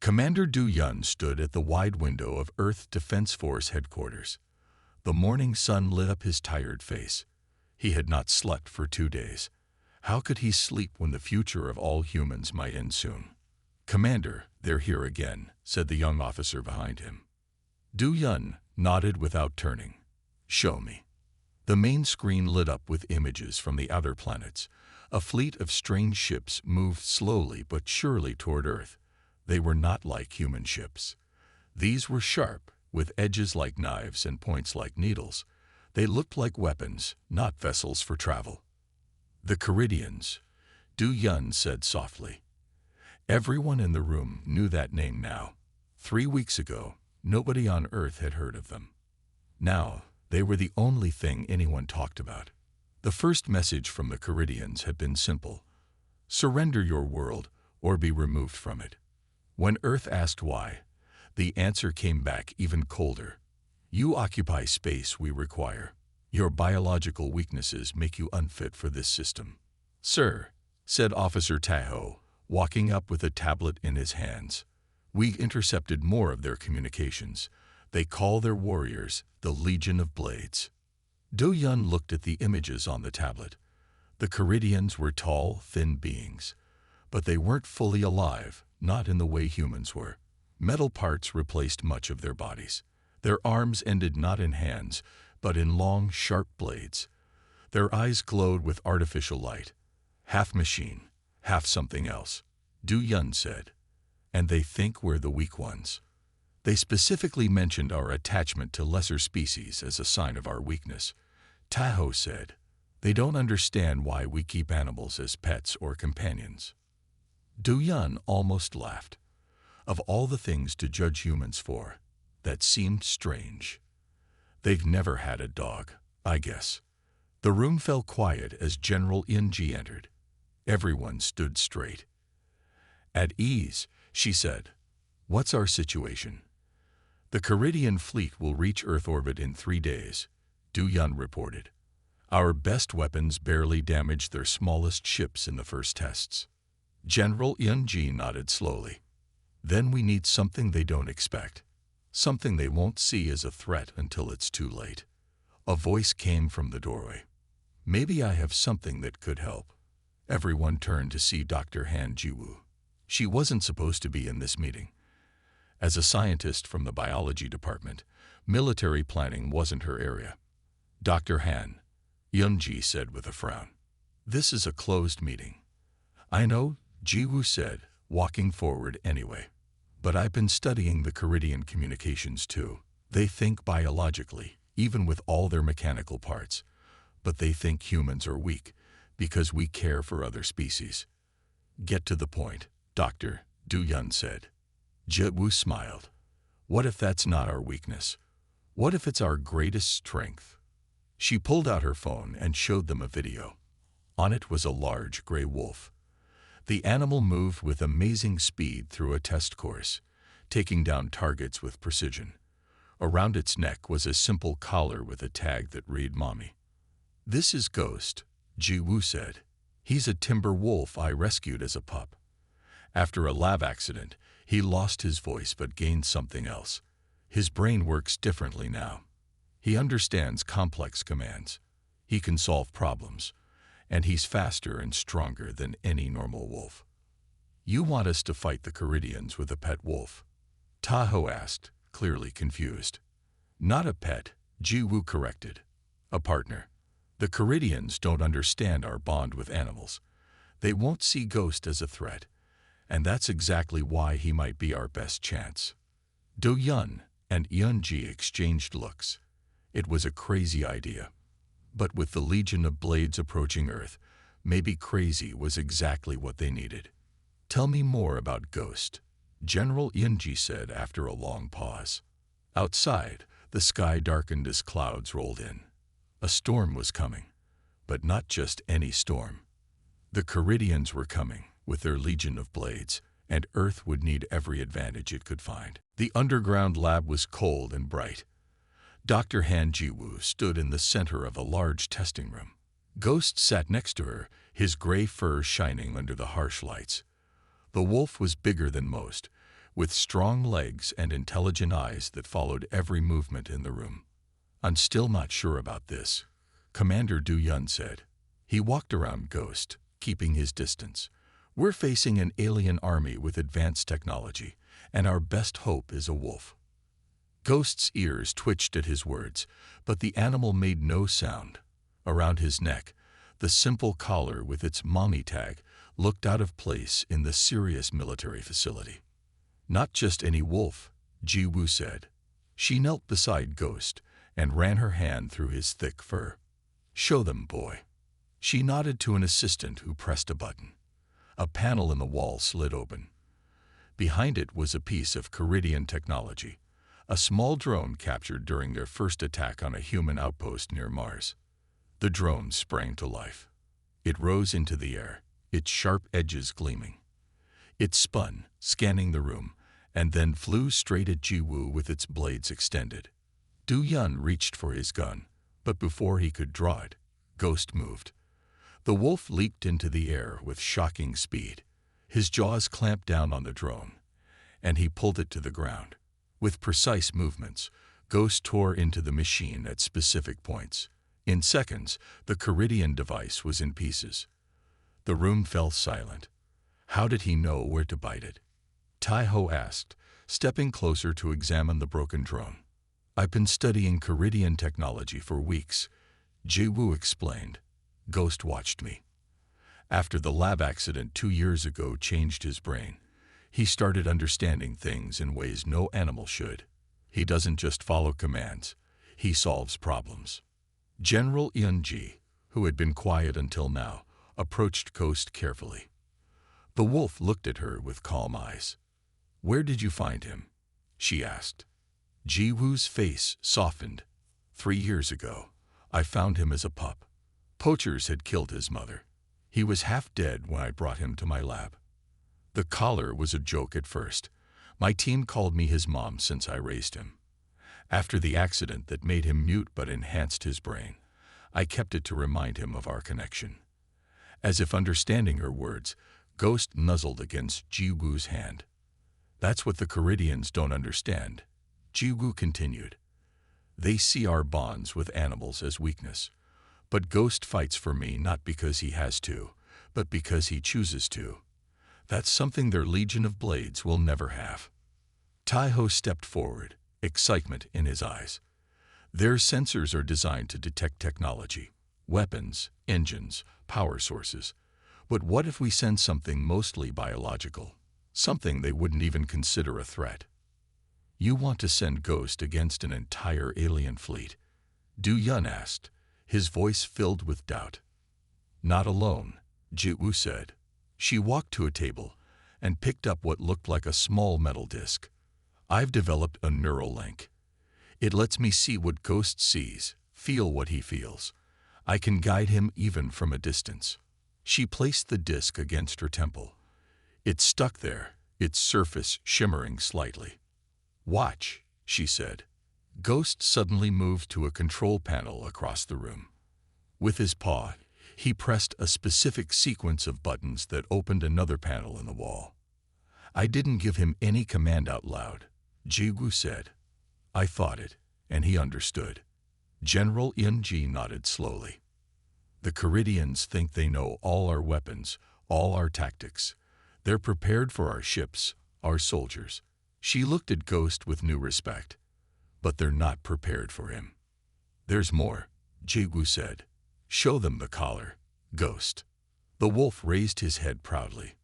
Commander Du Yun stood at the wide window of Earth Defense Force headquarters. The morning sun lit up his tired face. He had not slept for 2 days. How could he sleep when the future of all humans might end soon? "Commander, they're here again," said the young officer behind him. Du Yun nodded without turning. "Show me." The main screen lit up with images from the outer planets. A fleet of strange ships moved slowly but surely toward Earth. They were not like human ships. These were sharp, with edges like knives and points like needles. They looked like weapons, not vessels for travel. "The Caridians," Du Yun said softly. Everyone in the room knew that name now. 3 weeks ago, nobody on Earth had heard of them. Now, they were the only thing anyone talked about. The first message from the Caridians had been simple: surrender your world or be removed from it. When Earth asked why, the answer came back even colder. "You occupy space we require. Your biological weaknesses make you unfit for this system." "Sir," said Officer Tahoe, walking up with a tablet in his hands, "we intercepted more of their communications. They call their warriors the Legion of Blades." Du Yun looked at the images on the tablet. The Caridians were tall, thin beings, but they weren't fully alive, not in the way humans were. Metal parts replaced much of their bodies. Their arms ended not in hands, but in long, sharp blades. Their eyes glowed with artificial light. "Half machine, half something else," Du Yun said. "And they think we're the weak ones. They specifically mentioned our attachment to lesser species as a sign of our weakness." Tahoe said, "They don't understand why we keep animals as pets or companions." Du Yun almost laughed. Of all the things to judge humans for, that seemed strange. "They've never had a dog, I guess." The room fell quiet as General Ing entered. Everyone stood straight. "At ease," she said. "What's our situation?" "The Caridian fleet will reach Earth orbit in 3 days," Du Yun reported. "Our best weapons barely damaged their smallest ships in the first tests." General Ing nodded slowly. "Then we need something they don't expect. Something they won't see as a threat until it's too late." A voice came from the doorway. "Maybe I have something that could help." Everyone turned to see Dr. Han Jiwoo. She wasn't supposed to be in this meeting. As a scientist from the biology department, military planning wasn't her area. "Dr. Han," Yoon-ji said with a frown, "this is a closed meeting." "I know," Jiwoo said, walking forward anyway. "But I've been studying the Caridian communications too. They think biologically, even with all their mechanical parts. But they think humans are weak, because we care for other species." "Get to the point, Doctor," Du Yun said. Jiwoo smiled. "What if that's not our weakness? What if it's our greatest strength?" She pulled out her phone and showed them a video. On it was a large gray wolf. The animal moved with amazing speed through a test course, taking down targets with precision. Around its neck was a simple collar with a tag that read "Mommy." "This is Ghost," Jiwoo said. "He's a timber wolf I rescued as a pup. After a lab accident, he lost his voice but gained something else. His brain works differently now. He understands complex commands. He can solve problems. And he's faster and stronger than any normal wolf." "You want us to fight the Caridians with a pet wolf?" Tahoe asked, clearly confused. "Not a pet," Jiwoo corrected. "A partner. The Caridians don't understand our bond with animals. They won't see Ghost as a threat, and that's exactly why he might be our best chance." Du Yun and Yoon-ji exchanged looks. It was a crazy idea. But with the Legion of Blades approaching Earth, maybe crazy was exactly what they needed. "Tell me more about Ghost," General Ing said after a long pause. Outside, the sky darkened as clouds rolled in. A storm was coming, but not just any storm. The Caridians were coming, with their Legion of Blades, and Earth would need every advantage it could find. The underground lab was cold and bright. Dr. Han Jiwoo stood in the center of a large testing room. Ghost sat next to her, his gray fur shining under the harsh lights. The wolf was bigger than most, with strong legs and intelligent eyes that followed every movement in the room. "I'm still not sure about this," Commander Du Yun said. He walked around Ghost, keeping his distance. "We're facing an alien army with advanced technology, and our best hope is a wolf." Ghost's ears twitched at his words, but the animal made no sound. Around his neck, the simple collar with its mommy tag looked out of place in the serious military facility. "Not just any wolf," Ji Woo said. She knelt beside Ghost and ran her hand through his thick fur. "Show them, boy." She nodded to an assistant who pressed a button. A panel in the wall slid open. Behind it was a piece of Caridian technology, a small drone captured during their first attack on a human outpost near Mars. The drone sprang to life. It rose into the air, its sharp edges gleaming. It spun, scanning the room, and then flew straight at Ji Woo with its blades extended. Du Yun reached for his gun, but before he could draw it, Ghost moved. The wolf leaped into the air with shocking speed. His jaws clamped down on the drone, and he pulled it to the ground. With precise movements, Ghost tore into the machine at specific points. In seconds, the Caridian device was in pieces. The room fell silent. How did he know where to bite it? Tai-Ho asked, stepping closer to examine the broken drone. "I've been studying Caridian technology for weeks," Ji Woo explained. Ghost watched me. "After the lab accident 2 years ago changed his brain, he started understanding things in ways no animal should. He doesn't just follow commands, he solves problems." General Yun-ji, who had been quiet until now, approached Ghost carefully. The wolf looked at her with calm eyes. "Where did you find him?" she asked. Ji Woo's face softened. 3 years ago, I found him as a pup. Poachers had killed his mother. He was half dead when I brought him to my lab. The collar was a joke at first. My team called me his mom since I raised him. After the accident that made him mute but enhanced his brain, I kept it to remind him of our connection." As if understanding her words, Ghost nuzzled against Ji Woo's hand. "That's what the Caridians don't understand," Ji Woo continued. "They see our bonds with animals as weakness. But Ghost fights for me not because he has to, but because he chooses to. That's something their Legion of Blades will never have." Tai-Ho stepped forward, excitement in his eyes. "Their sensors are designed to detect technology, weapons, engines, power sources. But what if we send something mostly biological, something they wouldn't even consider a threat?" "You want to send Ghost against an entire alien fleet?" Du Yun asked, his voice filled with doubt. "Not alone," Ji Woo said. She walked to a table and picked up what looked like a small metal disc. "I've developed a neural link. It lets me see what Ghost sees, feel what he feels. I can guide him even from a distance." She placed the disc against her temple. It stuck there, its surface shimmering slightly. "Watch," she said. Ghost suddenly moved to a control panel across the room. With his paw, he pressed a specific sequence of buttons that opened another panel in the wall. "I didn't give him any command out loud," Ji Woo said. "I thought it, and he understood." General Yun-ji nodded slowly. "The Caridians think they know all our weapons, all our tactics. They're prepared for our ships, our soldiers." She looked at Ghost with new respect. "But they're not prepared for him." "There's more," Ji Woo said. "Show them the collar, Ghost." The wolf raised his head proudly.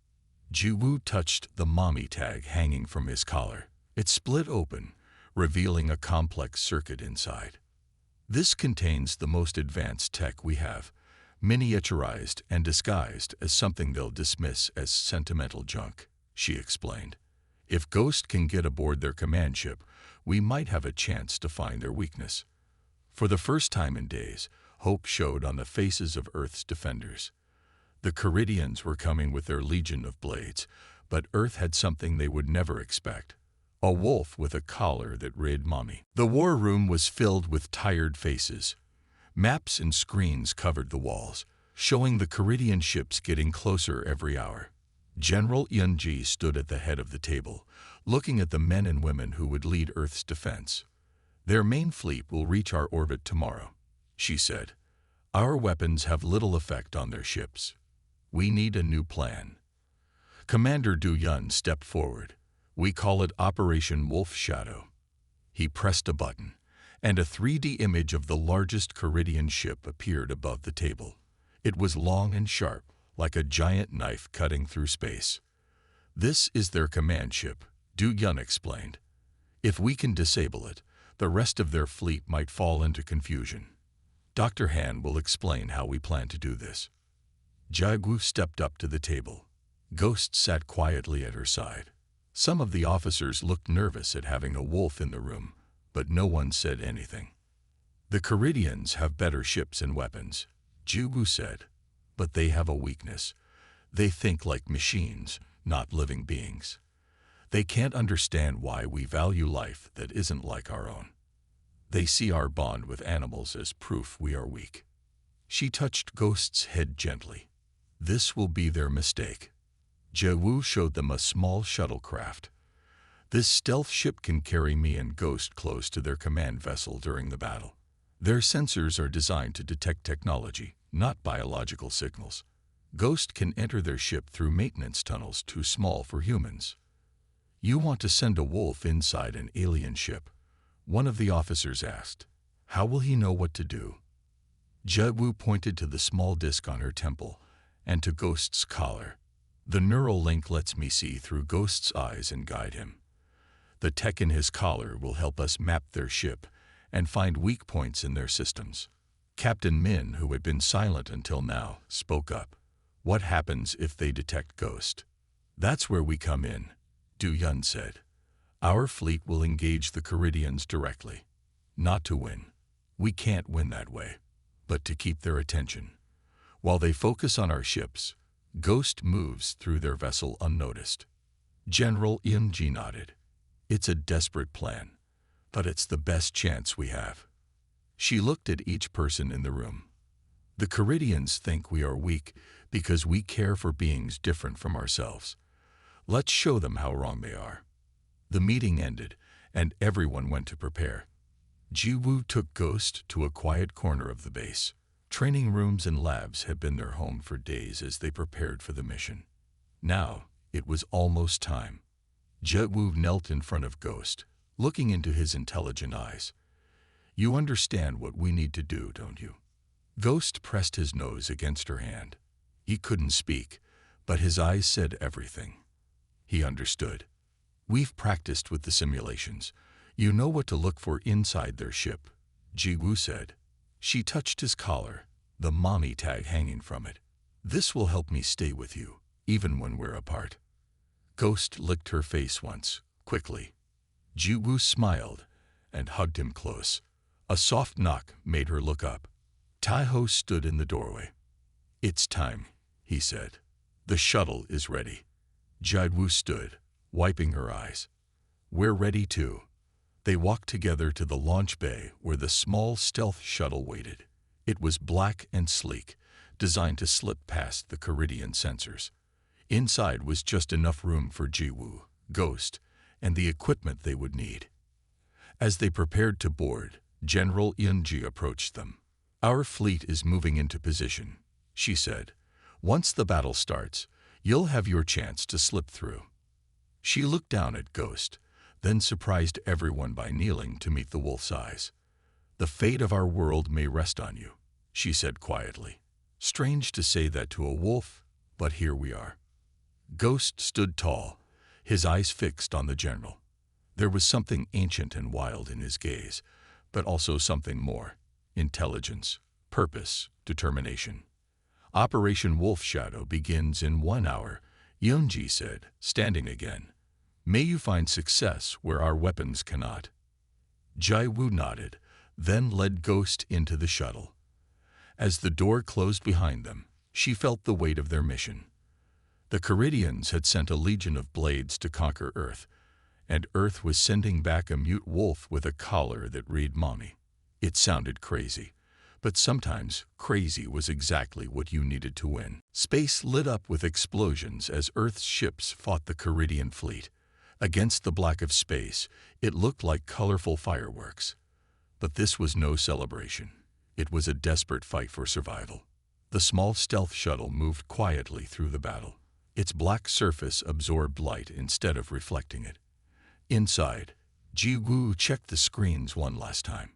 Ji Woo touched the mommy tag hanging from his collar. It split open, revealing a complex circuit inside. "This contains the most advanced tech we have, miniaturized and disguised as something they'll dismiss as sentimental junk," she explained. "If Ghost can get aboard their command ship, we might have a chance to find their weakness." For the first time in days, hope showed on the faces of Earth's defenders. The Caridians were coming with their Legion of Blades, but Earth had something they would never expect: a wolf with a collar that read Mommy. The war room was filled with tired faces. Maps and screens covered the walls, showing the Caridian ships getting closer every hour. General Yun-ji stood at the head of the table, looking at the men and women who would lead Earth's defense. Their main fleet will reach our orbit tomorrow, she said. Our weapons have little effect on their ships. We need a new plan. Commander Du Yun stepped forward. We call it Operation Wolf Shadow. He pressed a button, and a 3D image of the largest Caridian ship appeared above the table. It was long and sharp, like a giant knife cutting through space. This is their command ship, Du Yun explained. If we can disable it, the rest of their fleet might fall into confusion. Dr. Han will explain how we plan to do this. Jiagu stepped up to the table. Ghost sat quietly at her side. Some of the officers looked nervous at having a wolf in the room, but no one said anything. The Caridians have better ships and weapons, Jiagu said, but they have a weakness. They think like machines, not living beings. They can't understand why we value life that isn't like our own. They see our bond with animals as proof we are weak. She touched Ghost's head gently. This will be their mistake. Jiawu showed them a small shuttlecraft. This stealth ship can carry me and Ghost close to their command vessel during the battle. Their sensors are designed to detect technology, not biological signals. Ghost can enter their ship through maintenance tunnels too small for humans. You want to send a wolf inside an alien ship? One of the officers asked. How will he know what to do? Jiawu pointed to the small disc on her temple and to Ghost's collar. The neural link lets me see through Ghost's eyes and guide him. The tech in his collar will help us map their ship and find weak points in their systems. Captain Min, who had been silent until now, spoke up. What happens if they detect Ghost? That's where we come in, Du Yun said. Our fleet will engage the Caridians directly. Not to win. We can't win that way, but to keep their attention. While they focus on our ships, Ghost moves through their vessel unnoticed. General Yunji nodded. It's a desperate plan, but it's the best chance we have. She looked at each person in the room. The Caridians think we are weak because we care for beings different from ourselves. Let's show them how wrong they are. The meeting ended, and everyone went to prepare. Jiawu took Ghost to a quiet corner of the base. Training rooms and labs had been their home for days as they prepared for the mission. Now, it was almost time. Jiawu knelt in front of Ghost, looking into his intelligent eyes. You understand what we need to do, don't you? Ghost pressed his nose against her hand. He couldn't speak, but his eyes said everything. He understood. We've practiced with the simulations. You know what to look for inside their ship, Jiawu said. She touched his collar, the mommy tag hanging from it. This will help me stay with you, even when we're apart. Ghost licked her face once, quickly. Jiawu smiled and hugged him close. A soft knock made her look up. Taiho stood in the doorway. It's time, he said. The shuttle is ready. Jiawu stood, wiping her eyes. We're ready too. They walked together to the launch bay where the small stealth shuttle waited. It was black and sleek, designed to slip past the Caridian sensors. Inside was just enough room for Jiawu, Ghost, and the equipment they would need. As they prepared to board, General Yunji approached them. Our fleet is moving into position, she said. Once the battle starts, you'll have your chance to slip through. She looked down at Ghost, then surprised everyone by kneeling to meet the wolf's eyes. The fate of our world may rest on you, she said quietly. Strange to say that to a wolf, but here we are. Ghost stood tall, his eyes fixed on the general. There was something ancient and wild in his gaze, but also something more: intelligence, purpose, determination. Operation Wolf Shadow begins in 1 hour, Yunji said, standing again. May you find success where our weapons cannot. Jiawu nodded, then led Ghost into the shuttle. As the door closed behind them, she felt the weight of their mission. The Caridians had sent a legion of blades to conquer Earth, and Earth was sending back a mute wolf with a collar that read Mommy. It sounded crazy, but sometimes crazy was exactly what you needed to win. Space lit up with explosions as Earth's ships fought the Caridian fleet. Against the black of space, it looked like colorful fireworks. But this was no celebration. It was a desperate fight for survival. The small stealth shuttle moved quietly through the battle. Its black surface absorbed light instead of reflecting it. Inside, Ji-woo checked the screens one last time.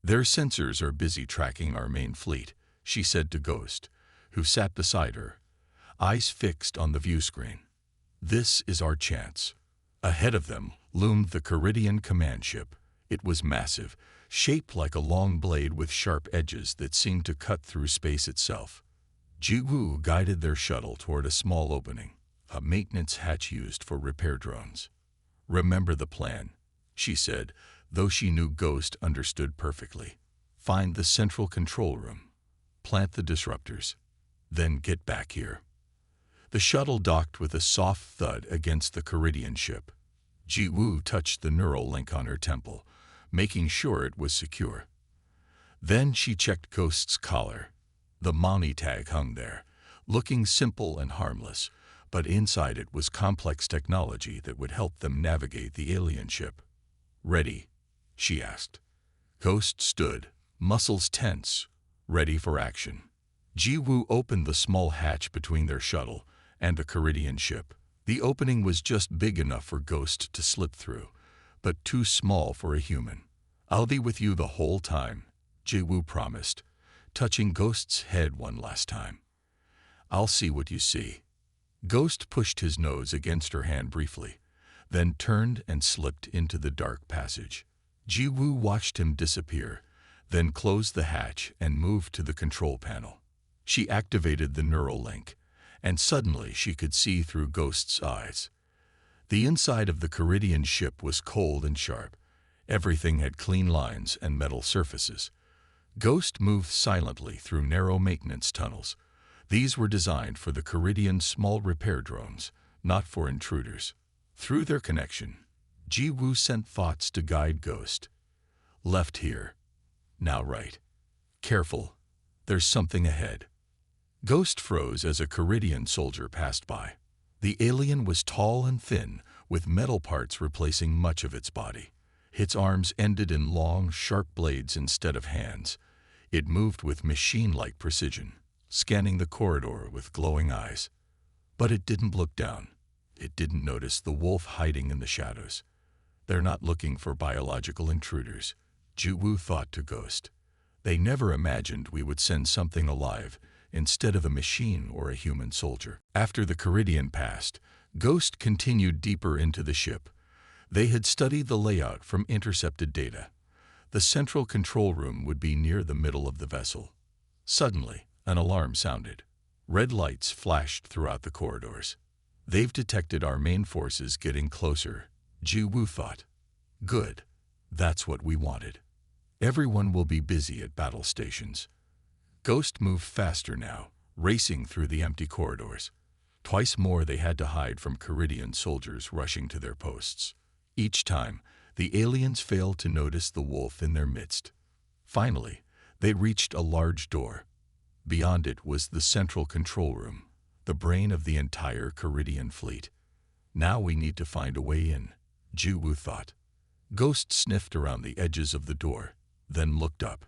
"Their sensors are busy tracking our main fleet," she said to Ghost, who sat beside her, eyes fixed on the view screen. "This is our chance." Ahead of them loomed the Caridian command ship. It was massive, shaped like a long blade with sharp edges that seemed to cut through space itself. Ji-woo guided their shuttle toward a small opening, a maintenance hatch used for repair drones. "Remember the plan," she said, though she knew Ghost understood perfectly. "Find the central control room, plant the disruptors, then get back here." The shuttle docked with a soft thud against the Caridian ship. Ji-woo touched the neural link on her temple, making sure it was secure. Then she checked Ghost's collar. The Mani tag hung there, looking simple and harmless, but inside it was complex technology that would help them navigate the alien ship. "Ready?" she asked. Ghost stood, muscles tense, ready for action. Ji-woo opened the small hatch between their shuttle and the Caridian ship. The opening was just big enough for Ghost to slip through, but too small for a human. "I'll be with you the whole time," Ji-woo promised, touching Ghost's head one last time. "I'll see what you see." Ghost pushed his nose against her hand briefly, then turned and slipped into the dark passage. Ji-woo watched him disappear, then closed the hatch and moved to the control panel. She activated the neural link, and suddenly she could see through Ghost's eyes. The inside of the Caridian ship was cold and sharp. Everything had clean lines and metal surfaces. Ghost moved silently through narrow maintenance tunnels. These were designed for the Caridian's small repair drones, not for intruders. Through their connection, Ji-woo sent thoughts to guide Ghost. "Left here. Now right. Careful. There's something ahead." Ghost froze as a Caridian soldier passed by. The alien was tall and thin, with metal parts replacing much of its body. Its arms ended in long, sharp blades instead of hands. It moved with machine-like precision, scanning the corridor with glowing eyes. But it didn't look down. It didn't notice the wolf hiding in the shadows. "They're not looking for biological intruders," Ji-woo thought to Ghost. "They never imagined we would send something alive instead of a machine or a human soldier." After the Caridian passed, Ghost continued deeper into the ship. They had studied the layout from intercepted data. The central control room would be near the middle of the vessel. Suddenly, an alarm sounded. Red lights flashed throughout the corridors. "They've detected our main forces getting closer," Ji-woo thought. "Good. That's what we wanted. Everyone will be busy at battle stations." Ghost moved faster now, racing through the empty corridors. Twice more they had to hide from Caridian soldiers rushing to their posts. Each time, the aliens failed to notice the wolf in their midst. Finally, they reached a large door. Beyond it was the central control room, the brain of the entire Caridian fleet. "Now we need to find a way in," Ji-woo thought. Ghost sniffed around the edges of the door, then looked up.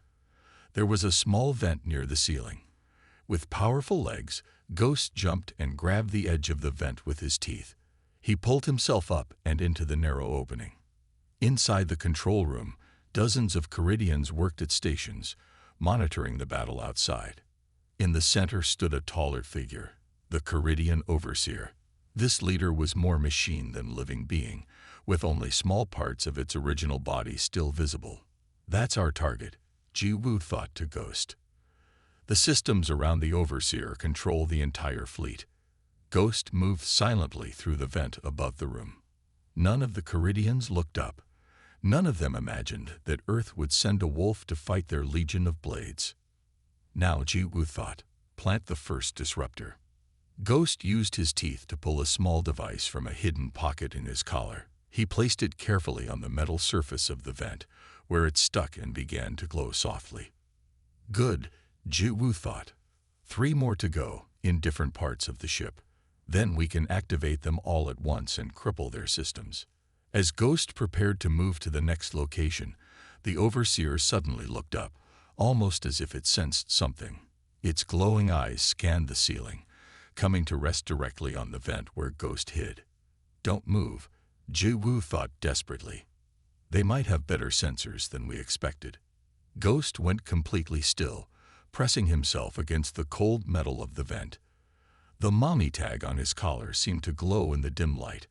There was a small vent near the ceiling. With powerful legs, Ghost jumped and grabbed the edge of the vent with his teeth. He pulled himself up and into the narrow opening. Inside the control room, dozens of Caridians worked at stations, monitoring the battle outside. In the center stood a taller figure, the Caridian overseer. This leader was more machine than living being, with only small parts of its original body still visible. "That's our target," Ji-woo thought to Ghost. The systems around the overseer control the entire fleet. Ghost moved silently through the vent above the room. None of the Caridians looked up. None of them imagined that Earth would send a wolf to fight their legion of blades. Now, Ji-woo thought, plant the first disruptor. Ghost used his teeth to pull a small device from a hidden pocket in his collar. He placed it carefully on the metal surface of the vent, where it stuck and began to glow softly. Good, Ji-woo thought. 3 more to go, in different parts of the ship. Then we can activate them all at once and cripple their systems. As Ghost prepared to move to the next location, the Overseer suddenly looked up, almost as if it sensed something. Its glowing eyes scanned the ceiling, coming to rest directly on the vent where Ghost hid. "Don't move," Ji-Woo thought desperately. "They might have better sensors than we expected." Ghost went completely still, pressing himself against the cold metal of the vent. The mommy tag on his collar seemed to glow in the dim light,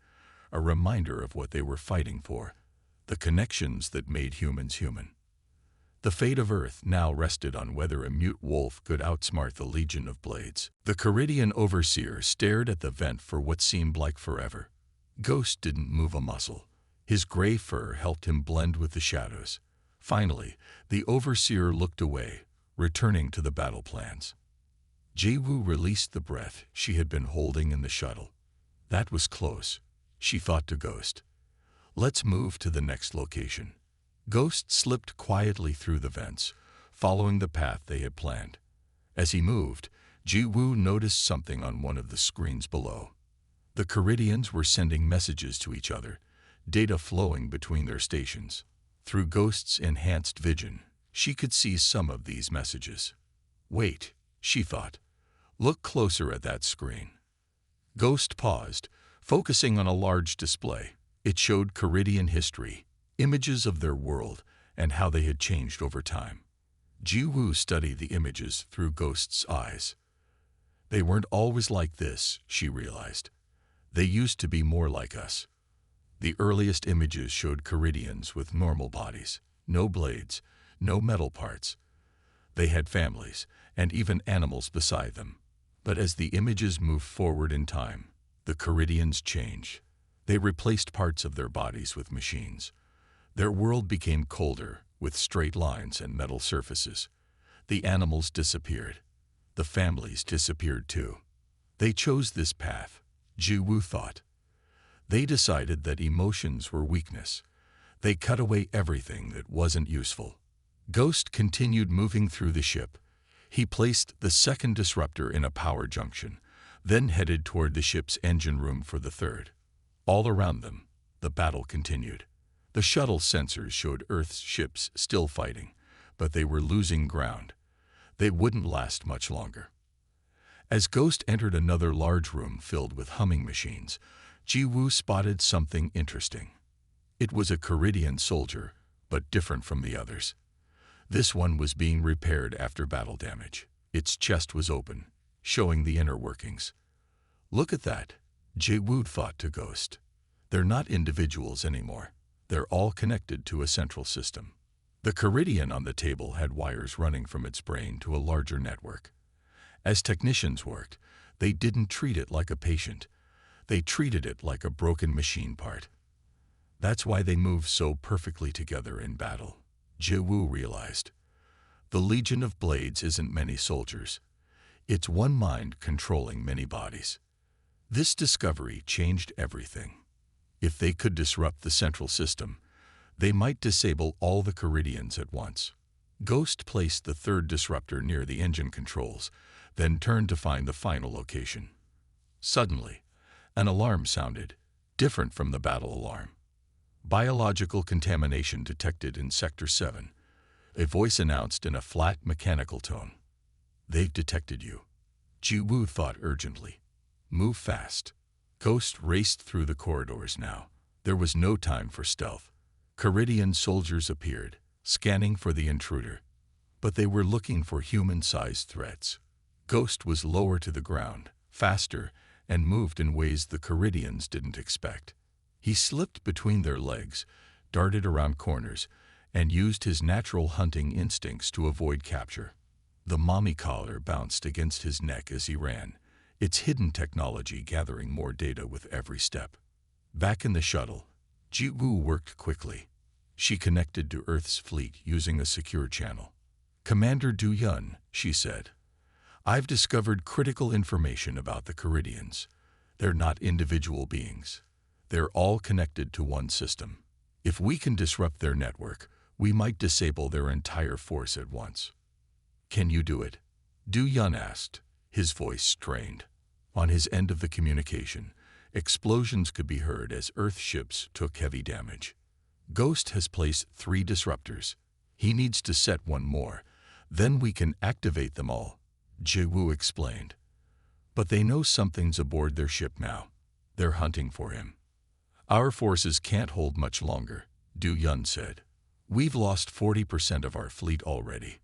a reminder of what they were fighting for, the connections that made humans human. The fate of Earth now rested on whether a mute wolf could outsmart the legion of blades. The Caridian Overseer stared at the vent for what seemed like forever. Ghost didn't move a muscle. His gray fur helped him blend with the shadows. Finally, the Overseer looked away, returning to the battle plans. Ji-Woo released the breath she had been holding in the shuttle. That was close, she thought to Ghost. "Let's move to the next location." Ghost slipped quietly through the vents, following the path they had planned. As he moved, Ji-Woo noticed something on one of the screens below. The Caridians were sending messages to each other, data flowing between their stations. Through Ghost's enhanced vision, she could see some of these messages. "Wait," she thought. "Look closer at that screen." Ghost paused, focusing on a large display. It showed Caridian history, images of their world, and how they had changed over time. Ji-Woo studied the images through Ghost's eyes. They weren't always like this, she realized. They used to be more like us. The earliest images showed Caridians with normal bodies, no blades, no metal parts. They had families, and even animals beside them. But as the images moved forward in time, the Caridians changed. They replaced parts of their bodies with machines. Their world became colder, with straight lines and metal surfaces. The animals disappeared. The families disappeared too. They chose this path, Ji-Woo thought. They decided that emotions were weakness. They cut away everything that wasn't useful. Ghost continued moving through the ship. He placed the second disruptor in a power junction, then headed toward the ship's engine room for the third. All around them, the battle continued. The shuttle sensors showed Earth's ships still fighting, but they were losing ground. They wouldn't last much longer. As Ghost entered another large room filled with humming machines, Ji-Woo spotted something interesting. It was a Caridian soldier, but different from the others. This one was being repaired after battle damage. Its chest was open, showing the inner workings. "Look at that," Ji-Woo thought to Ghost. "They're not individuals anymore. They're all connected to a central system." The Caridian on the table had wires running from its brain to a larger network. As technicians worked, they didn't treat it like a patient. They treated it like a broken machine part. That's why they moved so perfectly together in battle, Ji-Woo realized. The Legion of Blades isn't many soldiers. It's one mind controlling many bodies. This discovery changed everything. If they could disrupt the central system, they might disable all the Caridians at once. Ghost placed the third disruptor near the engine controls, then turned to find the final location. Suddenly, an alarm sounded, different from the battle alarm. "Biological contamination detected in Sector 7, a voice announced in a flat mechanical tone. "They've detected you," Ji-Woo thought urgently. "Move fast." Ghost raced through the corridors now. There was no time for stealth. Caridian soldiers appeared, scanning for the intruder. But they were looking for human-sized threats. Ghost was lower to the ground, faster, and moved in ways the Caridians didn't expect. He slipped between their legs, darted around corners, and used his natural hunting instincts to avoid capture. The mommy collar bounced against his neck as he ran, its hidden technology gathering more data with every step. Back in the shuttle, Ji-Woo worked quickly. She connected to Earth's fleet using a secure channel. "Commander Du-Yun," she said, "I've discovered critical information about the Caridians. They're not individual beings. They're all connected to one system. If we can disrupt their network, we might disable their entire force at once." "Can you do it?" Du-Yun asked, his voice strained. On his end of the communication, explosions could be heard as Earth ships took heavy damage. Ghost has placed 3 disruptors. He needs to set one more. Then we can activate them all, Jiwoo explained. But they know something's aboard their ship now. They're hunting for him. Our forces can't hold much longer, Du Yun said. We've lost 40% of our fleet already.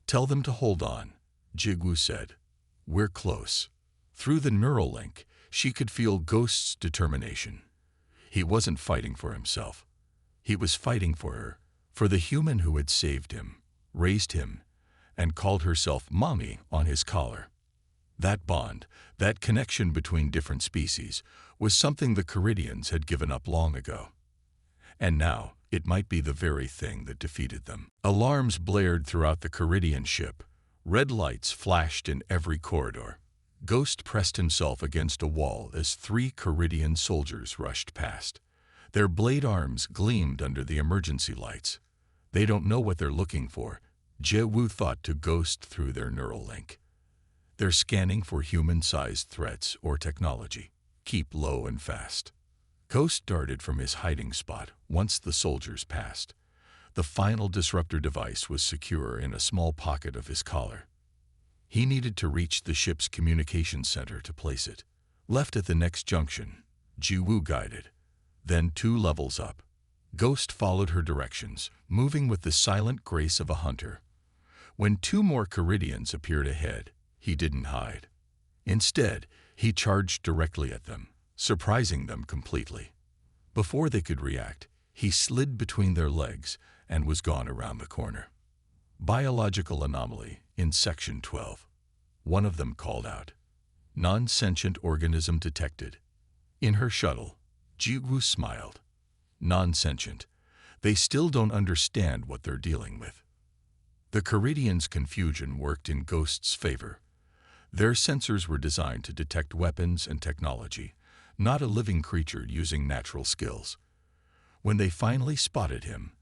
Tell them to hold on, Jiwoo said. We're close. Through the neural link, she could feel Ghost's determination. He wasn't fighting for himself. He was fighting for her, for the human who had saved him, raised him, and called herself Mommy on his collar. That bond, that connection between different species, was something the Caridians had given up long ago. And now, it might be the very thing that defeated them. Alarms blared throughout the Caridian ship. Red lights flashed in every corridor. Ghost pressed himself against a wall as 3 Caridian soldiers rushed past. Their blade arms gleamed under the emergency lights. They don't know what they're looking for, Jiwoo thought to Ghost through their neural link. They're scanning for human-sized threats or technology. Keep low and fast. Ghost darted from his hiding spot once the soldiers passed. The final disruptor device was secure in a small pocket of his collar. He needed to reach the ship's communication center to place it. Left at the next junction, Jiwoo guided. Then 2 levels up. Ghost followed her directions, moving with the silent grace of a hunter. When 2 more Caridians appeared ahead, he didn't hide. Instead, he charged directly at them, surprising them completely. Before they could react, he slid between their legs and was gone around the corner. Biological anomaly in Section 12. One of them called out. Non-sentient organism detected. In her shuttle, Jiwoo smiled. Non-sentient. They still don't understand what they're dealing with. The Caridians' confusion worked in Ghost's favor. Their sensors were designed to detect weapons and technology, not a living creature using natural skills. When they finally spotted him,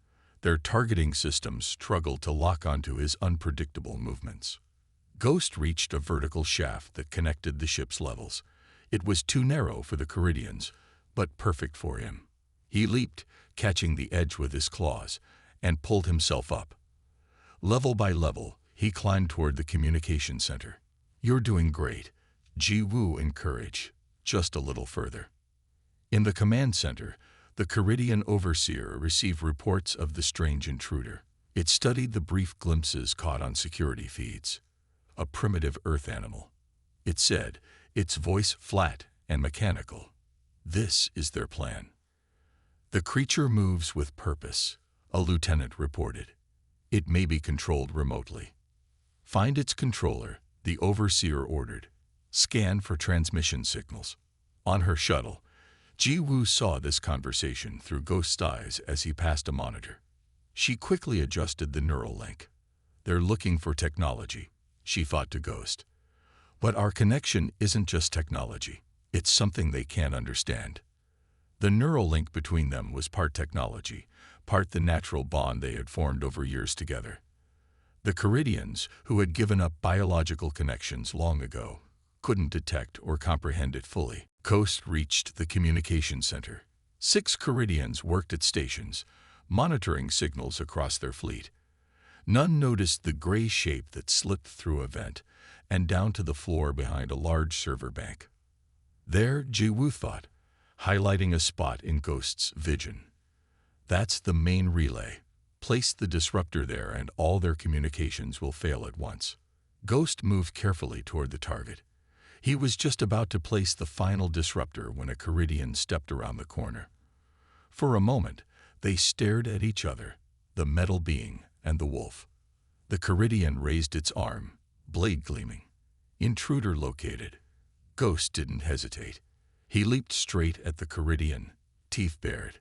their targeting systems struggled to lock onto his unpredictable movements. Ghost reached a vertical shaft that connected the ship's levels. It was too narrow for the Caridians, but perfect for him. He leaped, catching the edge with his claws, and pulled himself up. Level by level, he climbed toward the communication center. You're doing great, Jiwoo encouraged. Just a little further. In the command center, the Caridian overseer received reports of the strange intruder. It studied the brief glimpses caught on security feeds. A primitive earth animal. It said, its voice flat and mechanical. This is their plan. The creature moves with purpose, a lieutenant reported. It may be controlled remotely. Find its controller, the overseer ordered. Scan for transmission signals. On her shuttle, Jiwoo saw this conversation through Ghost's eyes as he passed a monitor. She quickly adjusted the neural link. They're looking for technology, she thought to Ghost. But our connection isn't just technology. It's something they can't understand. The neural link between them was part technology, part the natural bond they had formed over years together. The Caridians, who had given up biological connections long ago, couldn't detect or comprehend it fully. Ghost reached the communication center. 6 Caridians worked at stations, monitoring signals across their fleet. None noticed the gray shape that slipped through a vent and down to the floor behind a large server bank. There, Jiwoo thought, highlighting a spot in Ghost's vision. That's the main relay. Place the disruptor there and all their communications will fail at once. Ghost moved carefully toward the target. He was just about to place the final disruptor when a Caridian stepped around the corner. For a moment, they stared at each other, the metal being and the wolf. The Caridian raised its arm, blade gleaming. Intruder located. Ghost didn't hesitate. He leaped straight at the Caridian, teeth bared.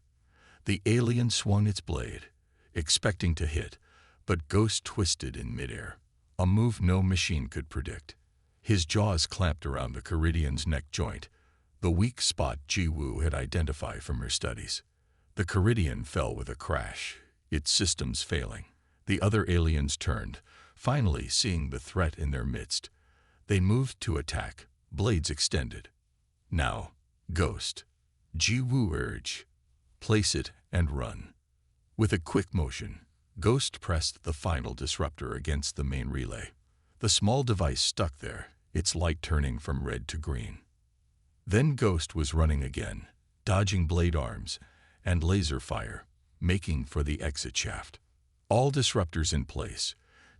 The alien swung its blade, expecting to hit, but Ghost twisted in midair, a move no machine could predict. His jaws clamped around the Caridian's neck joint, the weak spot Jiwoo had identified from her studies. The Caridian fell with a crash, its systems failing. The other aliens turned, finally seeing the threat in their midst. They moved to attack, blades extended. Now, Ghost. Ji-woo urge. Place it and run. With a quick motion, Ghost pressed the final disruptor against the main relay. The small device stuck there, its light turning from red to green. Then Ghost was running again, dodging blade arms and laser fire, making for the exit shaft. All disruptors in place,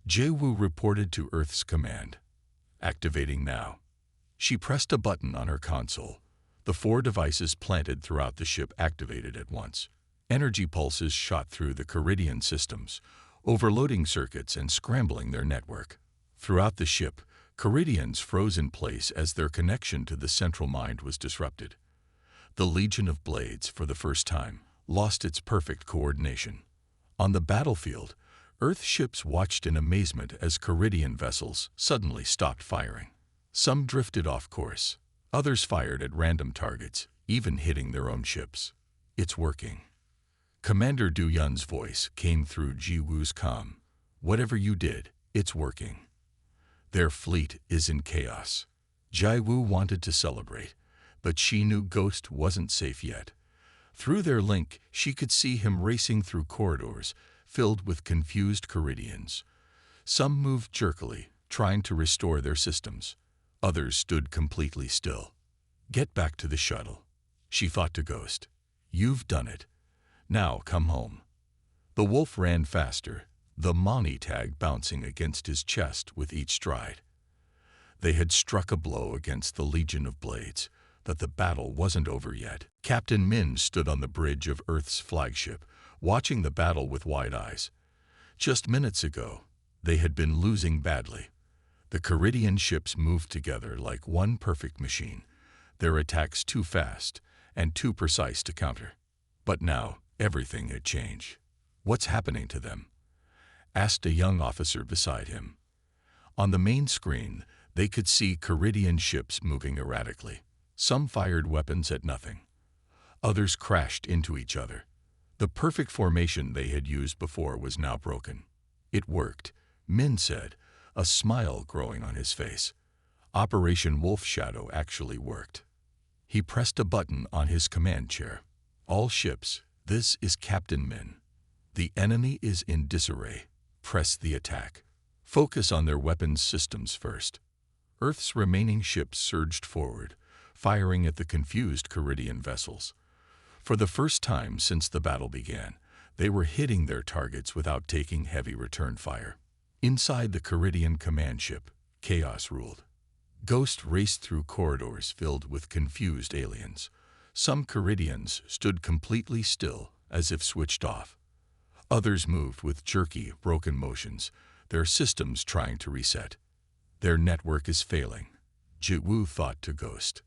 Ji-woo reported to Earth's command. Activating now. She pressed a button on her console. The 4 devices planted throughout the ship activated at once. Energy pulses shot through the Caridian systems, overloading circuits and scrambling their network. Throughout the ship, Caridians froze in place as their connection to the central mind was disrupted. The Legion of Blades, for the first time, lost its perfect coordination. On the battlefield, Earth ships watched in amazement as Caridian vessels suddenly stopped firing. Some drifted off course. Others fired at random targets, even hitting their own ships. It's working. Commander Du Yun's voice came through Ji-woo's comm. Whatever you did, it's working. Their fleet is in chaos. Ji-woo wanted to celebrate, but she knew Ghost wasn't safe yet. Through their link, she could see him racing through corridors filled with confused Caridians. Some moved jerkily, trying to restore their systems. Others stood completely still. Get back to the shuttle, she thought to Ghost. You've done it. Now come home. The wolf ran faster, the Mani tag bouncing against his chest with each stride. They had struck a blow against the Legion of Blades, but the battle wasn't over yet. Captain Min stood on the bridge of Earth's flagship, watching the battle with wide eyes. Just minutes ago, they had been losing badly. The Caridian ships moved together like one perfect machine, their attacks too fast and too precise to counter. But now, everything had changed. What's happening to them? Asked a young officer beside him. On the main screen, they could see Caridian ships moving erratically. Some fired weapons at nothing. Others crashed into each other. The perfect formation they had used before was now broken. It worked, Min said, a smile growing on his face. Operation Wolf Shadow actually worked. He pressed a button on his command chair. All ships, this is Captain Min. The enemy is in disarray. Press the attack. Focus on their weapons systems first. Earth's remaining ships surged forward, firing at the confused Caridian vessels. For the first time since the battle began, they were hitting their targets without taking heavy return fire. Inside the Caridian command ship, chaos ruled. Ghost raced through corridors filled with confused aliens. Some Caridians stood completely still, as if switched off. Others moved with jerky, broken motions, their systems trying to reset. Their network is failing, Ji-woo thought to Ghost.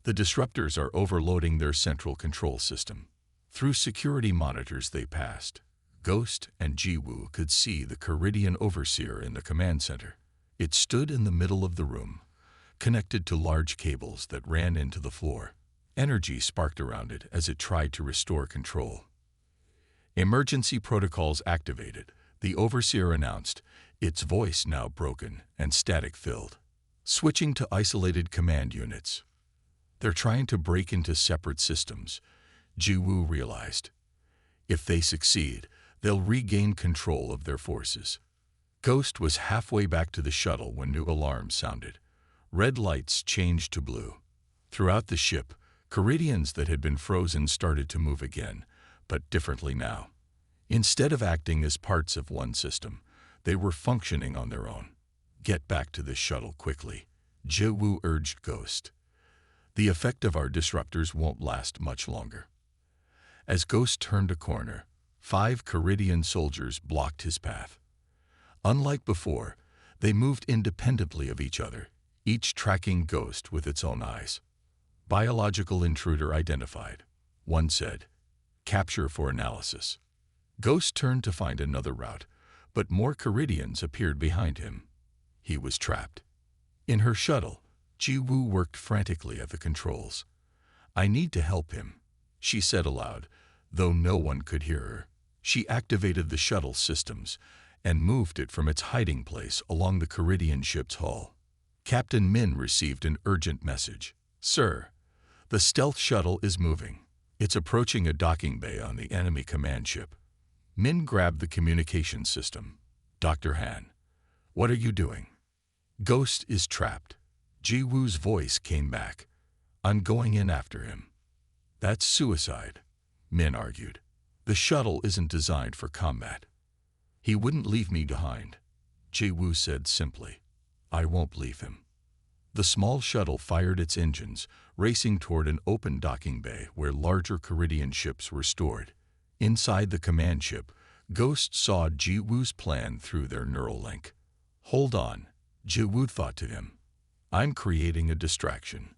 The disruptors are overloading their central control system. Through security monitors they passed, Ghost and Ji-woo could see the Caridian overseer in the command center. It stood in the middle of the room, connected to large cables that ran into the floor. Energy sparked around it as it tried to restore control. Emergency protocols activated, the overseer announced, its voice now broken and static-filled. Switching to isolated command units. They're trying to break into separate systems, Ji-woo realized. If they succeed, they'll regain control of their forces. Ghost was halfway back to the shuttle when new alarms sounded. Red lights changed to blue. Throughout the ship, Caridians that had been frozen started to move again, but differently now. Instead of acting as parts of one system, they were functioning on their own. Get back to the shuttle quickly, Ji-woo urged Ghost. The effect of our disruptors won't last much longer. As Ghost turned a corner, 5 Caridian soldiers blocked his path. Unlike before, they moved independently of each other, each tracking Ghost with its own eyes. Biological intruder identified, one said. Capture for analysis. Ghost turned to find another route, but more Caridians appeared behind him. He was trapped. In her shuttle, Ji-woo worked frantically at the controls. I need to help him, she said aloud, though no one could hear her. She activated the shuttle systems and moved it from its hiding place along the Caridian ship's hull. Captain Min received an urgent message. Sir, the stealth shuttle is moving. It's approaching a docking bay on the enemy command ship. Min grabbed the communication system. Dr. Han, what are you doing? Ghost is trapped. Ji Woo's voice came back. I'm going in after him. That's suicide, Min argued. The shuttle isn't designed for combat. He wouldn't leave me behind, Ji Woo said simply. I won't leave him. The small shuttle fired its engines, racing toward an open docking bay where larger Caridian ships were stored. Inside the command ship, Ghost saw Ji Woo's plan through their neural link. Hold on, Ji Woo thought to him. I'm creating a distraction.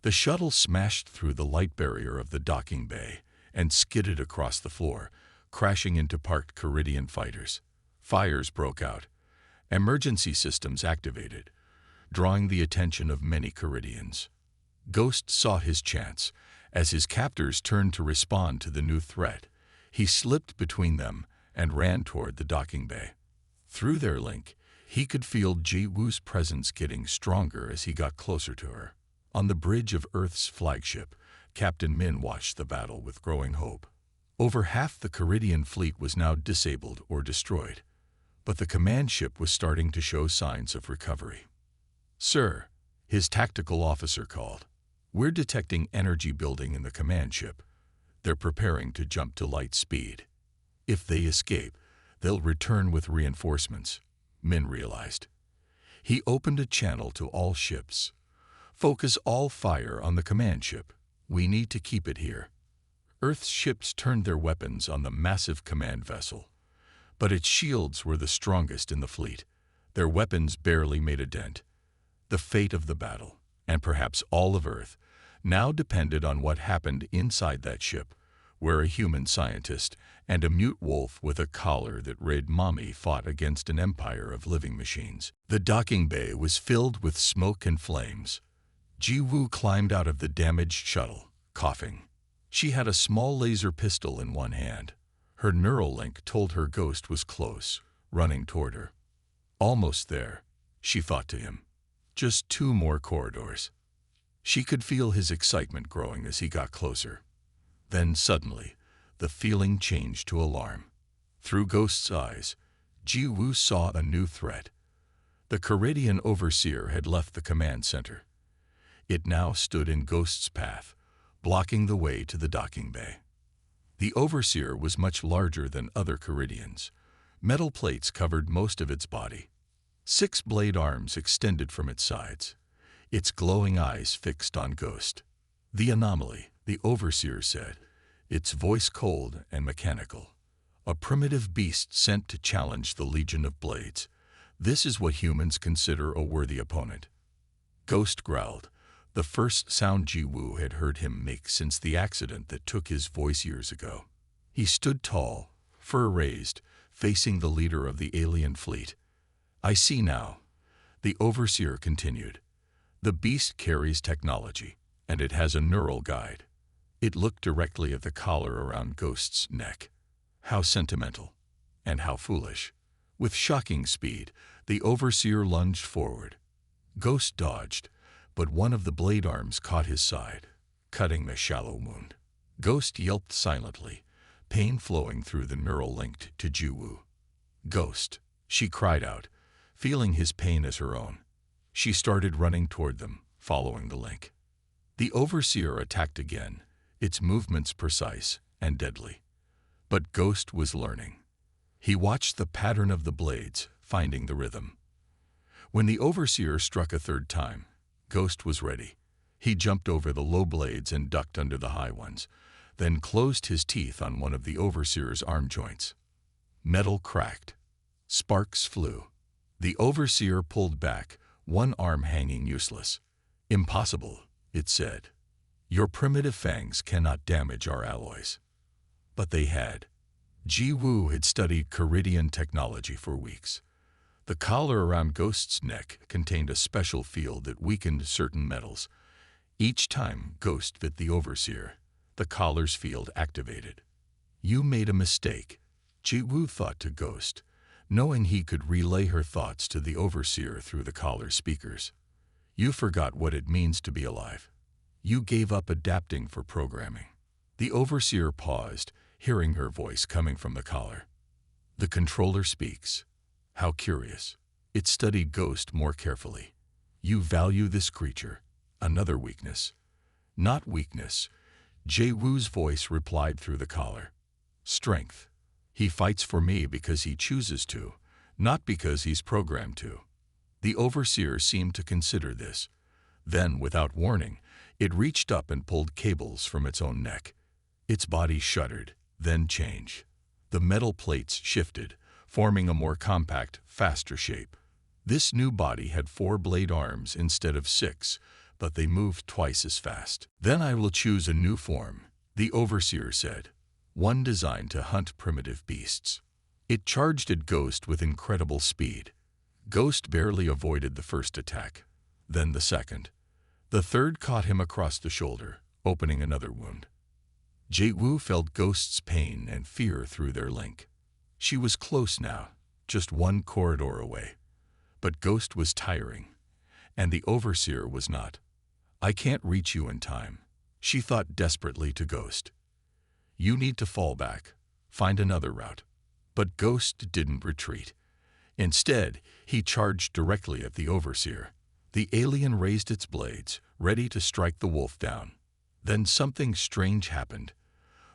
The shuttle smashed through the light barrier of the docking bay and skidded across the floor, crashing into parked Caridian fighters. Fires broke out. Emergency systems activated, drawing the attention of many Caridians. Ghost saw his chance. As his captors turned to respond to the new threat, he slipped between them and ran toward the docking bay. Through their link, he could feel Ji Woo's presence getting stronger as he got closer to her. On the bridge of Earth's flagship, Captain Min watched the battle with growing hope. Over half the Caridian fleet was now disabled or destroyed, but the command ship was starting to show signs of recovery. Sir, his tactical officer called. We're detecting energy building in the command ship. They're preparing to jump to light speed. If they escape, they'll return with reinforcements, Min realized. He opened a channel to all ships. Focus all fire on the command ship. We need to keep it here. Earth's ships turned their weapons on the massive command vessel, but its shields were the strongest in the fleet. Their weapons barely made a dent. The fate of the battle, and perhaps all of Earth, now depended on what happened inside that ship, where a human scientist and a mute wolf with a collar that read Mommy fought against an empire of living machines. The docking bay was filled with smoke and flames. Ji Woo climbed out of the damaged shuttle, coughing. She had a small laser pistol in one hand. Her neural link told her Ghost was close, running toward her. Almost there, she thought to him. Just 2 more corridors. She could feel his excitement growing as he got closer. Then suddenly, the feeling changed to alarm. Through Ghost's eyes, Ji Woo saw a new threat. The Caridian overseer had left the command center. It now stood in Ghost's path, blocking the way to the docking bay. The overseer was much larger than other Caridians. Metal plates covered most of its body. 6 blade arms extended from its sides, its glowing eyes fixed on Ghost. The anomaly, the overseer said, its voice cold and mechanical. A primitive beast sent to challenge the legion of blades. This is what humans consider a worthy opponent. Ghost growled, the first sound Ji Woo had heard him make since the accident that took his voice years ago. He stood tall, fur raised, facing the leader of the alien fleet. I see now, the overseer continued. The beast carries technology, and it has a neural guide. It looked directly at the collar around Ghost's neck. How sentimental, and how foolish. With shocking speed, the overseer lunged forward. Ghost dodged, but one of the blade arms caught his side, cutting the shallow wound. Ghost yelped silently, pain flowing through the neural link to Ji Woo. Ghost, she cried out, feeling his pain as her own. She started running toward them, following the link. The overseer attacked again, its movements precise and deadly. But Ghost was learning. He watched the pattern of the blades, finding the rhythm. When the overseer struck a 3rd time, Ghost was ready. He jumped over the low blades and ducked under the high ones, then closed his teeth on one of the overseer's arm joints. Metal cracked. Sparks flew. The overseer pulled back, one arm hanging useless. Impossible, it said. Your primitive fangs cannot damage our alloys. But they had. Ji Woo had studied Caridian technology for weeks. The collar around Ghost's neck contained a special field that weakened certain metals. Each time Ghost bit the overseer, the collar's field activated. You made a mistake, Ji Woo thought to Ghost, knowing he could relay her thoughts to the overseer through the collar's speakers. You forgot what it means to be alive. You gave up adapting for programming. The overseer paused, hearing her voice coming from the collar. The controller speaks. How curious. It studied Ghost more carefully. You value this creature. Another weakness. Not weakness. Jay-Woo's voice replied through the collar. Strength. He fights for me because he chooses to, not because he's programmed to. The overseer seemed to consider this. Then, without warning, it reached up and pulled cables from its own neck. Its body shuddered, then changed. The metal plates shifted, forming a more compact, faster shape. This new body had 4 blade arms instead of 6, but they moved twice as fast. Then I will choose a new form, the overseer said, one designed to hunt primitive beasts. It charged at Ghost with incredible speed. Ghost barely avoided the first attack, then the second. The third caught him across the shoulder, opening another wound. Jay-Woo felt Ghost's pain and fear through their link. She was close now, just one corridor away. But Ghost was tiring, and the overseer was not. I can't reach you in time, she thought desperately to Ghost. You need to fall back, find another route. But Ghost didn't retreat. Instead, he charged directly at the overseer. The alien raised its blades, ready to strike the wolf down. Then something strange happened.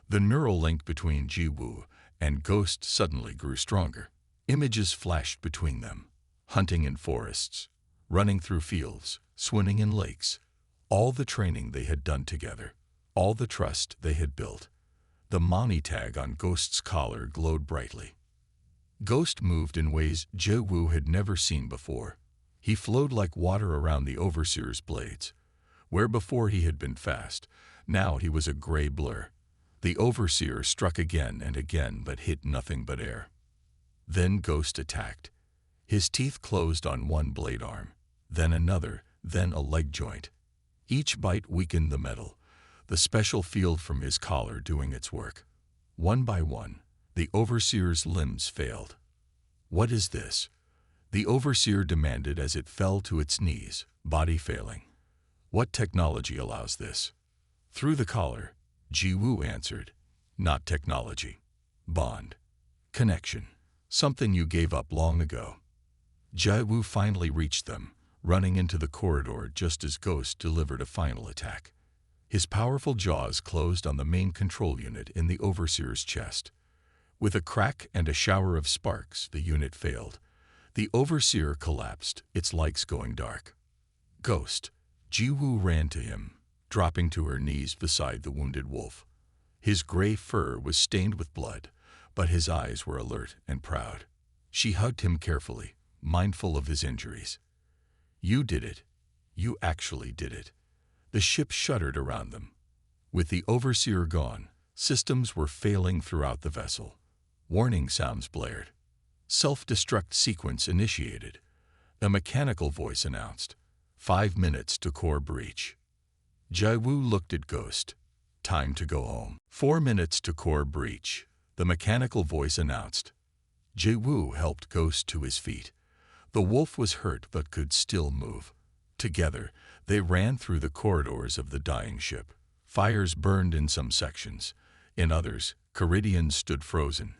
The neural link between Ji-Woo and Ghost suddenly grew stronger. Images flashed between them. Hunting in forests, running through fields, swimming in lakes. All the training they had done together. All the trust they had built. The Mani tag on Ghost's collar glowed brightly. Ghost moved in ways Jay-Woo had never seen before. He flowed like water around the overseer's blades. Where before he had been fast, now he was a gray blur. The overseer struck again and again but hit nothing but air. Then Ghost attacked. His teeth closed on one blade arm, then another, then a leg joint. Each bite weakened the metal, the special field from his collar doing its work. One by one, the overseer's limbs failed. What is this? The overseer demanded as it fell to its knees, body failing. What technology allows this? Through the collar, Ji-Woo answered. Not technology. Bond. Connection. Something you gave up long ago. Jai-Woo finally reached them, running into the corridor just as Ghost delivered a final attack. His powerful jaws closed on the main control unit in the overseer's chest. With a crack and a shower of sparks, the unit failed. The overseer collapsed, its lights going dark. Ghost. Ji-Woo ran to him, dropping to her knees beside the wounded wolf. His gray fur was stained with blood, but his eyes were alert and proud. She hugged him carefully, mindful of his injuries. You did it. You actually did it. The ship shuddered around them. With the overseer gone, systems were failing throughout the vessel. Warning sounds blared. Self-destruct sequence initiated. A mechanical voice announced, 5 minutes to core breach. Jai-Woo looked at Ghost. Time to go home. 4 minutes to core breach, the mechanical voice announced. Jai-Woo helped Ghost to his feet. The wolf was hurt but could still move. Together, they ran through the corridors of the dying ship. Fires burned in some sections. In others, Caridians stood frozen,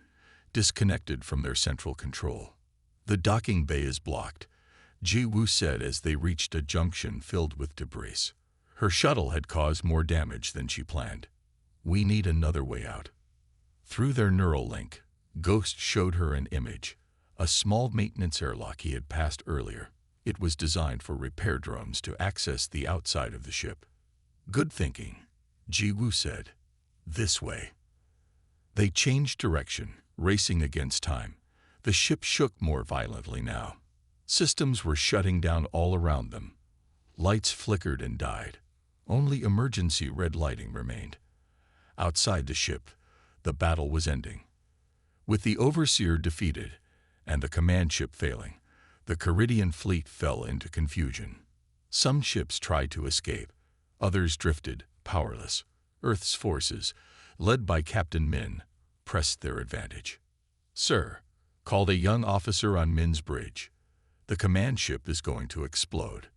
disconnected from their central control. The docking bay is blocked, Ji-Woo said as they reached a junction filled with debris. Her shuttle had caused more damage than she planned. We need another way out. Through their neural link, Ghost showed her an image, a small maintenance airlock he had passed earlier. It was designed for repair drones to access the outside of the ship. Good thinking, Ji-Woo said. This way. They changed direction, racing against time. The ship shook more violently now. Systems were shutting down all around them. Lights flickered and died. Only emergency red lighting remained. Outside the ship, the battle was ending. With the overseer defeated and the command ship failing, the Caridian fleet fell into confusion. Some ships tried to escape. Others drifted, powerless. Earth's forces, led by Captain Min, pressed their advantage. Sir, called a young officer on Min's bridge. The command ship is going to explode.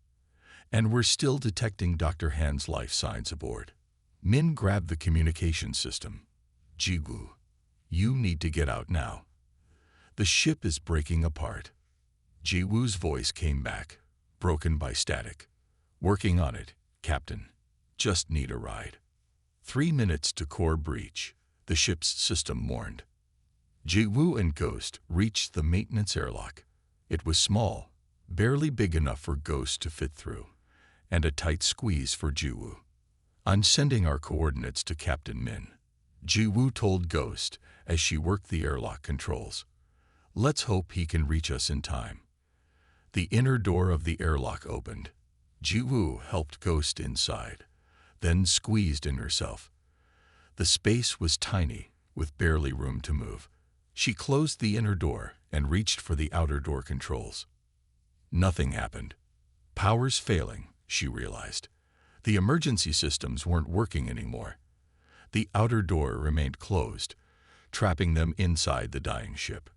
And we're still detecting Dr. Han's life signs aboard. Min grabbed the communication system. Jiwoo, you need to get out now. The ship is breaking apart. Jiwoo's voice came back, broken by static. Working on it, Captain. Just need a ride. 3 minutes to core breach, the ship's system warned. Jiwoo and Ghost reached the maintenance airlock. It was small, barely big enough for Ghost to fit through, and a tight squeeze for Jiwoo. I'm sending our coordinates to Captain Min, Jiwoo told Ghost as she worked the airlock controls. Let's hope he can reach us in time. The inner door of the airlock opened. Jiwoo helped Ghost inside, then squeezed in herself. The space was tiny, with barely room to move. She closed the inner door and reached for the outer door controls. Nothing happened. Powers failing, she realized. The emergency systems weren't working anymore. The outer door remained closed, trapping them inside the dying ship.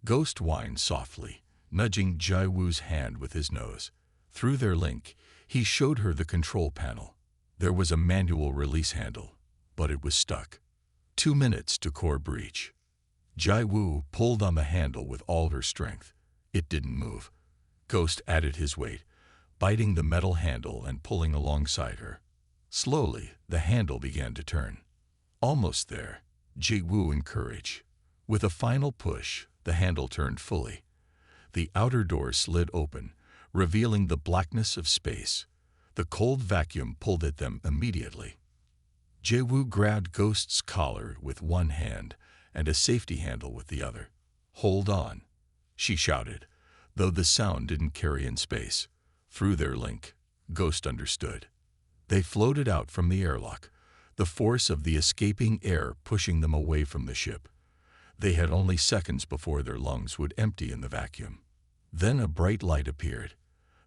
Ghost whined softly, nudging Jiwoo's hand with his nose. Through their link, he showed her the control panel. There was a manual release handle, but it was stuck. 2 minutes to core breach. Jiwoo pulled on the handle with all her strength. It didn't move. Ghost added his weight, biting the metal handle and pulling alongside her. Slowly, the handle began to turn. Almost there, Jiwoo encouraged. With a final push, the handle turned fully. The outer door slid open, revealing the blackness of space. The cold vacuum pulled at them immediately. Jiwoo grabbed Ghost's collar with one hand and a safety handle with the other. Hold on, she shouted, though the sound didn't carry in space. Through their link, Ghost understood. They floated out from the airlock, the force of the escaping air pushing them away from the ship. They had only seconds before their lungs would empty in the vacuum. Then a bright light appeared.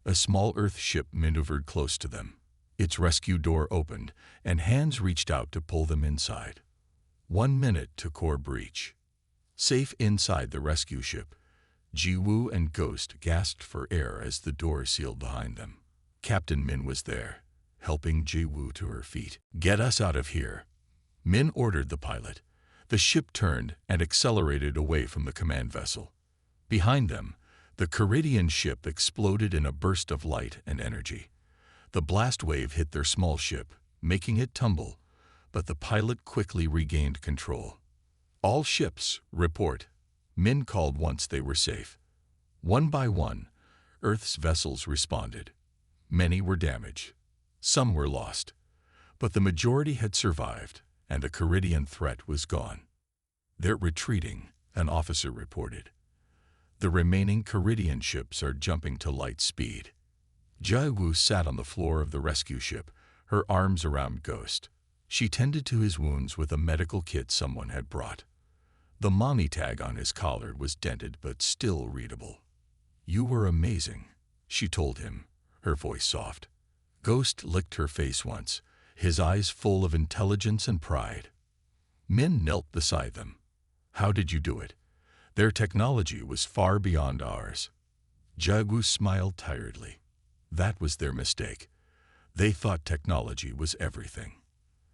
A small Earth ship maneuvered close to them. Its rescue door opened, and hands reached out to pull them inside. 1 minute to core breach. Safe inside the rescue ship, Jiwoo and Ghost gasped for air as the door sealed behind them. Captain Min was there, helping Jiwoo to her feet. Get us out of here. Min ordered the pilot. The ship turned and accelerated away from the command vessel. Behind them, the Caridian ship exploded in a burst of light and energy. The blast wave hit their small ship, making it tumble, but the pilot quickly regained control. All ships, report. Min called once they were safe. One by one, Earth's vessels responded. Many were damaged. Some were lost. But the majority had survived, and the Caridian threat was gone. They're retreating, an officer reported. The remaining Caridian ships are jumping to light speed. Jiwoo sat on the floor of the rescue ship, her arms around Ghost. She tended to his wounds with a medical kit someone had brought. The mommy tag on his collar was dented but still readable. You were amazing, she told him, her voice soft. Ghost licked her face once, his eyes full of intelligence and pride. Min knelt beside them. How did you do it? Their technology was far beyond ours. Jiwoo smiled tiredly. That was their mistake. They thought technology was everything.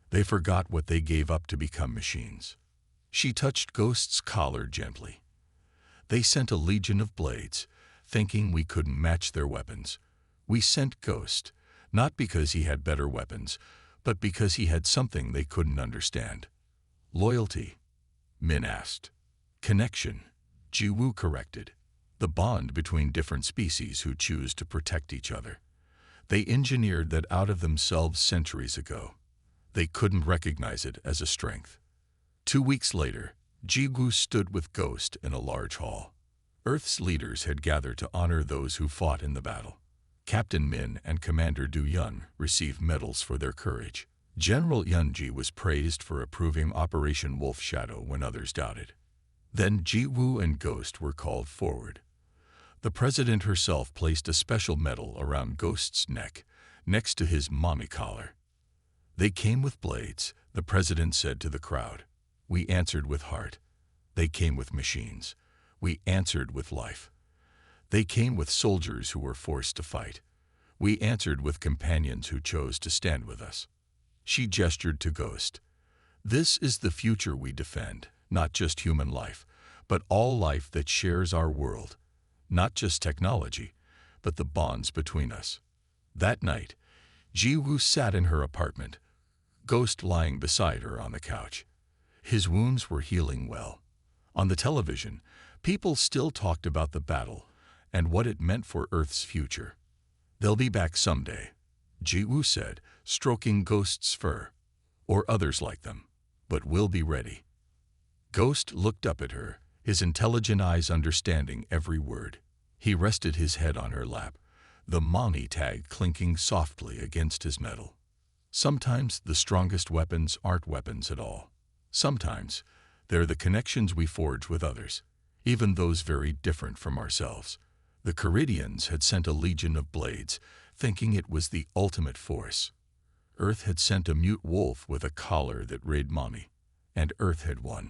They forgot what they gave up to become machines. She touched Ghost's collar gently. They sent a legion of blades, thinking we couldn't match their weapons. We sent Ghost, not because he had better weapons, but because he had something they couldn't understand. Loyalty, Min asked. Connection, Jiwoo corrected. The bond between different species who choose to protect each other. They engineered that out of themselves centuries ago. They couldn't recognize it as a strength. 2 weeks later, Jiwoo stood with Ghost in a large hall. Earth's leaders had gathered to honor those who fought in the battle. Captain Min and Commander Du Yun received medals for their courage. General Yunji was praised for approving Operation Wolf Shadow when others doubted. Then Jiwoo and Ghost were called forward. The president herself placed a special medal around Ghost's neck, next to his mommy collar. They came with blades, the president said to the crowd. We answered with heart. They came with machines. We answered with life. They came with soldiers who were forced to fight. We answered with companions who chose to stand with us. She gestured to Ghost. This is the future we defend, not just human life, but all life that shares our world. Not just technology, but the bonds between us. That night, Ji-woo sat in her apartment, Ghost lying beside her on the couch. His wounds were healing well. On the television, people still talked about the battle and what it meant for Earth's future. They'll be back someday, Ji-woo said, stroking Ghost's fur. Or others like them. But we'll be ready. Ghost looked up at her, his intelligent eyes understanding every word. He rested his head on her lap, the Mani tag clinking softly against his metal. Sometimes the strongest weapons aren't weapons at all. Sometimes they're the connections we forge with others, even those very different from ourselves. The Caridians had sent a legion of blades, thinking it was the ultimate force. Earth had sent a mute wolf with a collar that read Mani, and Earth had won.